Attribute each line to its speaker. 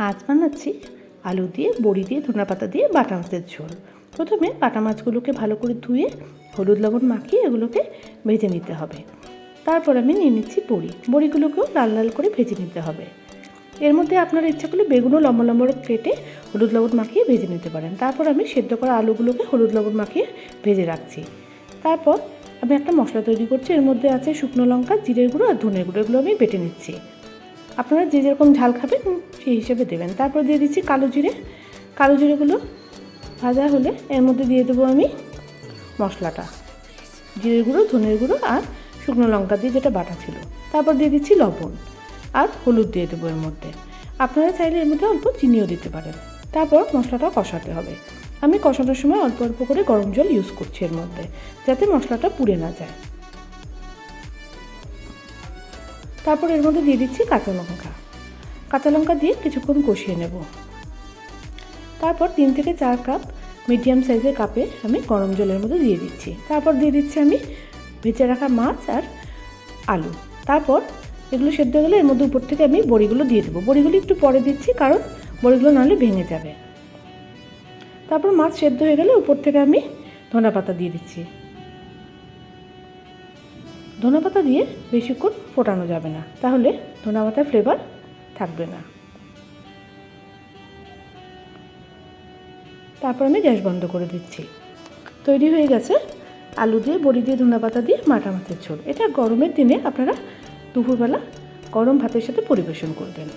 Speaker 1: আজ বানাচ্ছি আলু দিয়ে বড়ি দিয়ে ধনেপাতা দিয়ে বাটা মাছের ঝোল। প্রথমে বাটা মাছগুলোকে ভালো করে ধুয়ে হলুদ লবণ মাখিয়ে এগুলোকে ভেজে নিতে হবে। তারপর আমি নিয়ে নিচ্ছি বড়িগুলোকেও লাল লাল করে ভেজে নিতে হবে। এর মধ্যে আপনার ইচ্ছা করলে বেগুনও লম্বা লম্বা কেটে হলুদ লবণ মাখিয়ে ভেজে নিতে পারেন। তারপর আমি সেদ্ধ করা আলুগুলোকে হলুদ লবণ মাখিয়ে ভেজে রাখছি। তারপর আমি একটা মশলা তৈরি করছি। এর মধ্যে আছে শুকনো লঙ্কা, জিরের গুঁড়ো আর ধনের গুঁড়ো, এগুলো আমি বেটে নিচ্ছি। আপনারা যে যেরকম ঝাল খাবেন সেই হিসেবে দেবেন। তারপর দিয়ে দিচ্ছি কালো জিরেগুলো ভাজা হলে এর মধ্যে দিয়ে দেবো আমি মশলাটা, জিরের গুঁড়ো, ধনের গুঁড়ো আর শুকনো লঙ্কা দিয়ে যেটা বাটা ছিল। তারপর দিয়ে দিচ্ছি লবণ আর হলুদ দিয়ে দেবো এর মধ্যে। আপনারা চাইলে এর মধ্যে অল্প চিনিও দিতে পারেন। তারপর মশলাটা কষাতে হবে। আমি কষানোর সময় অল্প অল্প করে গরম জল ইউজ করছি এর মধ্যে, যাতে মশলাটা পুড়ে না যায়। তারপর এর মধ্যে দিয়ে দিচ্ছি কাঁচা লঙ্কা দিয়ে কিছুক্ষণ কষিয়ে নেব। তারপর 3 থেকে 4 কাপ মিডিয়াম সাইজের কাপে আমি গরম জলের মধ্যে দিয়ে দিচ্ছি। তারপর দিয়ে দিচ্ছি আমি ভেজে রাখা মাছ আর আলু। তারপর এগুলো সেদ্ধ হয়ে গেলে এর মধ্যে উপর থেকে আমি বড়িগুলো দিয়ে দেবো। বড়িগুলো একটু পরে দিচ্ছি, কারণ বড়িগুলো নাহলে ভেঙে যাবে। তারপর মাছ সেদ্ধ হয়ে গেলে উপর থেকে আমি ধনেপাতা দিয়ে দিচ্ছি। ধনেপাতা দিয়ে বেশিক্ষণ ফোটানো যাবে না, তাহলে ধনেপাতার ফ্লেভার থাকবে না। তারপর আমি গ্যাস বন্ধ করে দিচ্ছি। তৈরি হয়ে গেছে আলু দিয়ে বড়ি দিয়ে ধনেপাতা দিয়ে বাটা মাছের ঝোল। এটা গরমের দিনে আপনারা দুপুরবেলা গরম ভাতের সাথে পরিবেশন করবেন।